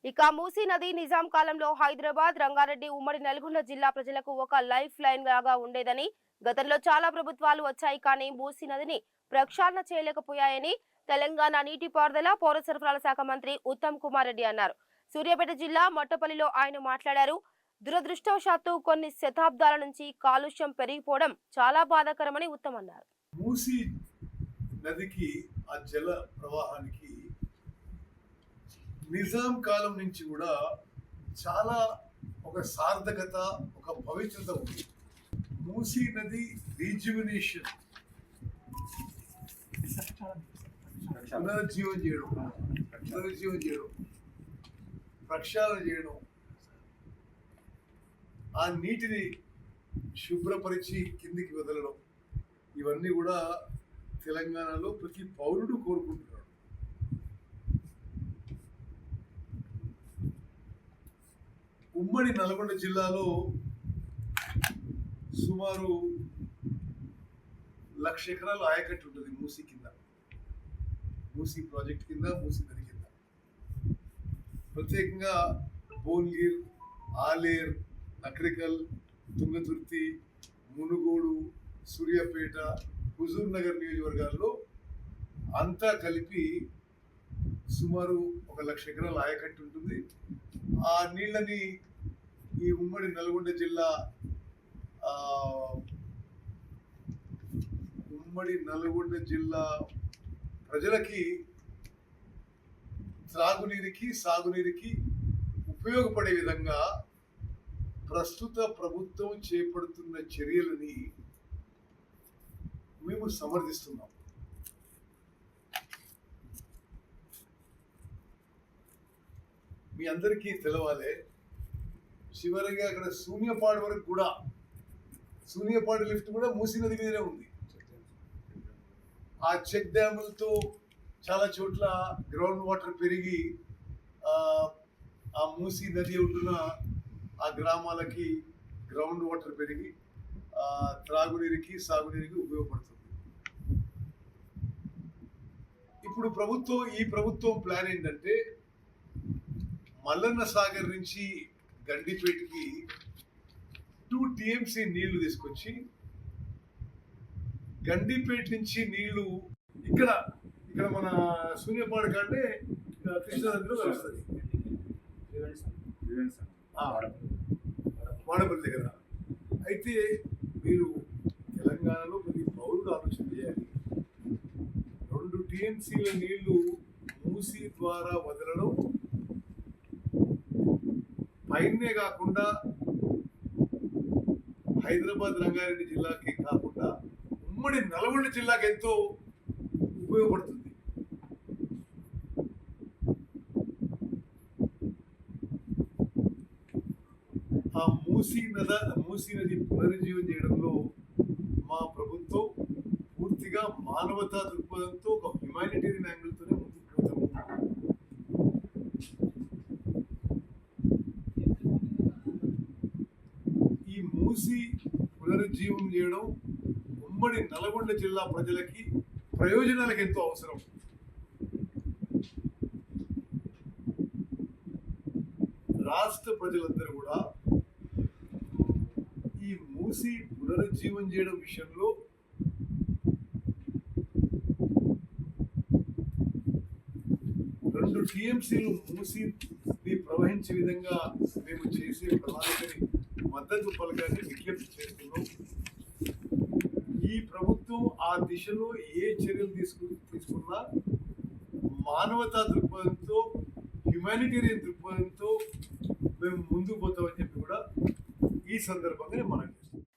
ఇక మూసీ నది నిజాం కాలంలో హైదరాబాద్, రంగారెడ్డి, ఉమ్మడి నల్గొండ జిల్లా ప్రజలకు ఒక లైఫ్ లైన్ లాగా ఉండేదని, గతంలో చాలా ప్రభుత్వాలు వచ్చాయి కానీ మూసీ నదిని ప్రక్షాళన చేయలేకపోయాయని తెలంగాణ నీటిపారుదల, పౌర సరఫరాల శాఖ మంత్రి ఉత్తమ్ కుమార్ రెడ్డి అన్నారు. సూర్యాపేట జిల్లా మొట్టపల్లిలో ఆయన మాట్లాడారు. దురదృష్టవశాత్తు కొన్ని శతాబ్దాల నుంచి కాలుష్యం పెరిగిపోవడం చాలా బాధాకరమని ఉత్తమ్ అన్నారు. మూసీ నదికి ఆ జల ప్రవాహానికి నిజాం కాలం నుంచి కూడా చాలా ఒక సార్థకత, ఒక పవిత్రత ఉంది. మూసీ నది రీజ్యువినేషన్, పునరుజ్జీవం చేయడం, ప్రక్షాళన చేయడం, ఆ నీటిని శుభ్రపరిచి కిందికి వదలడం, ఇవన్నీ కూడా తెలంగాణలో ప్రతి పౌరుడు కోరుకుంటున్నాడు. ఉమ్మడి నల్గొండ జిల్లాలో సుమారు 1,00,000 ఎకరాల ఆయకట్టు ఉంటుంది మూసీ కింద, మూసీ ప్రాజెక్ట్ కింద, మూసీ నది కింద. ప్రత్యేకంగా భోన్గిర్, ఆలేర్, నకరికల్, తుంగతుర్తి, మునుగోడు, సూర్యాపేట, హుజూర్ నగర్ నియోజకవర్గాల్లో అంతా కలిపి సుమారు 1,00,000 ఎకరాల ఆయకట్టు ఉంటుంది. ఆ నీళ్ళని ఈ ఉమ్మడి నల్గొండ జిల్లా ప్రజలకి త్రాగునీరుకి, సాగునీరుకి ఉపయోగపడే విధంగా ప్రస్తుత ప్రభుత్వం చేపడుతున్న చర్యలని మేము సమర్థిస్తున్నాం. మీ అందరికీ తెలవాలి, చివరిగా అక్కడ శూన్యపాడు వరకు కూడా, శూన్యపాడు లిఫ్ట్ కూడా మూసీ నది మీదనే ఉంది. ఆ చెక్ డ్యాములతో చాలా చోట్ల గ్రౌండ్ వాటర్ పెరిగి ఆ మూసీ నది ఒడ్డున ఆ గ్రామాలకి గ్రౌండ్ వాటర్ పెరిగి త్రాగునీరుకి, సాగునీరుకి ఉపయోగపడుతుంది. ఇప్పుడు ఈ ప్రభుత్వం ప్లాన్ ఏంటంటే, మల్లన్న సాగర్ నుంచి గండిపేటకి 2 TMC నీళ్లు తీసుకొచ్చి, గండిపేట నుంచి నీళ్లు ఇక్కడ మన శూన్యపాడు కంటే కృష్ణానదిలో కలుస్తుంది, వాడపల్లి దగ్గర. అయితే మీరు తెలంగాణలో ప్రతి పౌరుడు ఆలోచన చేయాలి. 2 TMCల నీళ్లు మూసీ ద్వారా వదలడం పైనే కాకుండా హైదరాబాద్, రంగారెడ్డి జిల్లాకి కాకుండా ఉమ్మడి నల్గొండ జిల్లాకి ఎంతో ఉపయోగపడుతుంది. ఆ మూసీ నది పునరుజ్జీవం చేయడంలో మా ప్రభుత్వం పూర్తిగా మానవతా దృక్పథంతో, ఒక హ్యుమానిటేరియన్ యాంగిల్తోనే ముందుకు పోతాము. ఈ మూసీ పునరుజ్జీవం చేయడం ఉమ్మడి నల్గొండ జిల్లా ప్రజలకి ప్రయోజనాలకు ఎంతో అవసరం. రాష్ట్ర ప్రజలందరూ కూడా ఈ మూసీ పునరుజ్జీవం చేయడం విషయంలో రెండు TMCలు మూసీని ప్రవహించే విధంగా మేము చేసే ప్రణాళికని మద్దతు పలకాన్ని విజ్ఞప్తి చేస్తున్నాం. ఈ ప్రభుత్వం ఆ దిశలో ఏ చర్యలు తీసుకున్నా మానవతా దృక్పథంతో, హ్యుమానిటేరియన్ దృక్పథంతో మేము ముందుకు పోతామని చెప్పి కూడా ఈ సందర్భంగా మనం